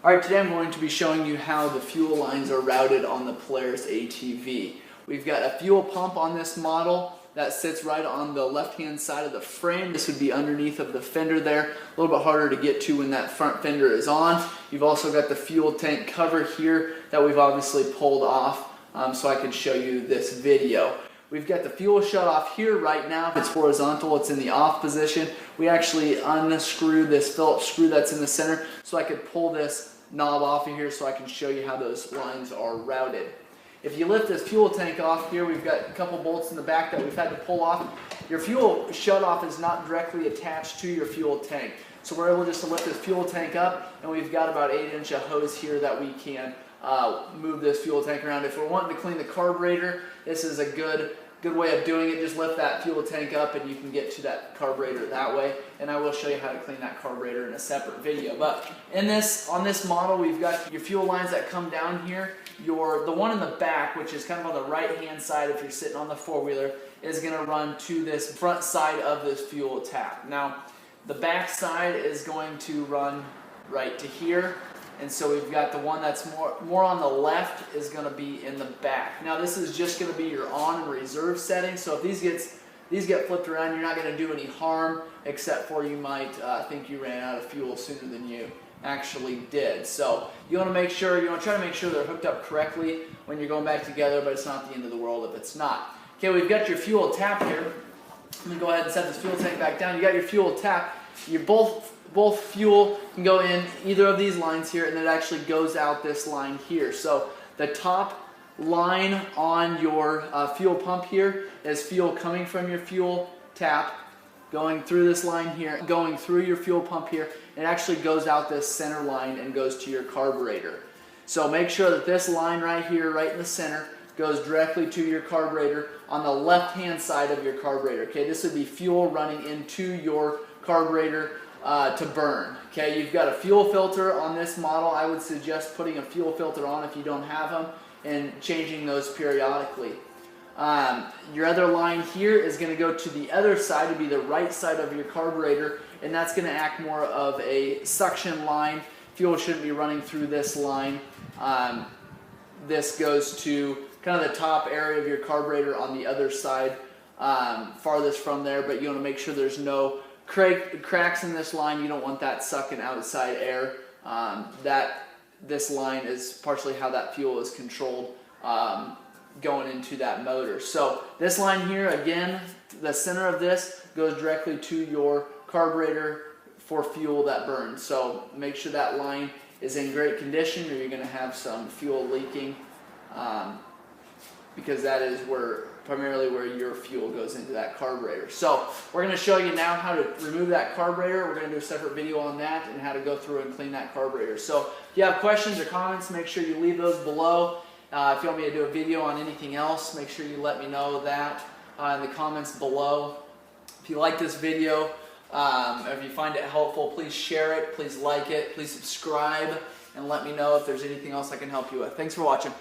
Alright, today I'm going to be showing you how the fuel lines are routed on the Polaris ATV. We've got a fuel pump on this model that sits right on the left-hand side of the frame. This would be underneath of the fender there. A little bit harder to get to when that front fender is on. You've also got the fuel tank cover here that we've obviously pulled off so I can show you this video. We've got the fuel shut off here right now. It's horizontal, it's in the off position. We actually unscrew this Phillips screw that's in the center so I could pull this knob off of here so I can show you how those lines are routed. If you lift this fuel tank off here, we've got a couple bolts in the back that we've had to pull off. Your fuel shut off is not directly attached to your fuel tank. So we're able just to lift this fuel tank up, and we've got about 8" of hose here that we can move this fuel tank around. If we're wanting to clean the carburetor, this is a good way of doing it. Just lift that fuel tank up and you can get to that carburetor that way. And I will show you how to clean that carburetor in a separate video. But on this model, we've got your fuel lines that come down here. The one in the back, which is kind of on the right-hand side if you're sitting on the four-wheeler, is going to run to this front side of this fuel tap. Now, the back side is going to run right to here. And so we've got the one that's more on the left is going to be in the back. Now this is just going to be your on and reserve setting. So if these get flipped around, you're not going to do any harm, except for you might think you ran out of fuel sooner than you actually did. So you want to try to make sure they're hooked up correctly when you're going back together, but it's not the end of the world if it's not. Okay, we've got your fuel tap here. Let me go ahead and set this fuel tank back down. You got your fuel tap. Both fuel can go in either of these lines here, and it actually goes out this line here. So the top line on your fuel pump here is fuel coming from your fuel tap, going through this line here, going through your fuel pump here, and it actually goes out this center line and goes to your carburetor. So make sure that this line right here, right in the center, goes directly to your carburetor on the left-hand side of your carburetor. Okay, this would be fuel running into your carburetor to burn. Okay, you've got a fuel filter on this model. I would suggest putting a fuel filter on if you don't have them and changing those periodically. Your other line here is going to go to the other side, to be the right side of your carburetor, and that's going to act more of a suction line. Fuel shouldn't be running through this line. This goes to kind of the top area of your carburetor on the other side, farthest from there, but you want to make sure there's no cracks in this line. You don't want that sucking outside air. This line is partially how that fuel is controlled going into that motor. So this line here, again, the center of this goes directly to your carburetor for fuel that burns. So make sure that line is in great condition, or you're going to have some fuel leaking, because that is primarily where your fuel goes into that carburetor. So we're going to show you now how to remove that carburetor. We're going to do a separate video on that and how to go through and clean that carburetor. So if you have questions or comments, make sure you leave those below. If you want me to do a video on anything else, make sure you let me know that in the comments below. If you like this video, if you find it helpful, please share it, please like it, please subscribe, and let me know if there's anything else I can help you with. Thanks for watching.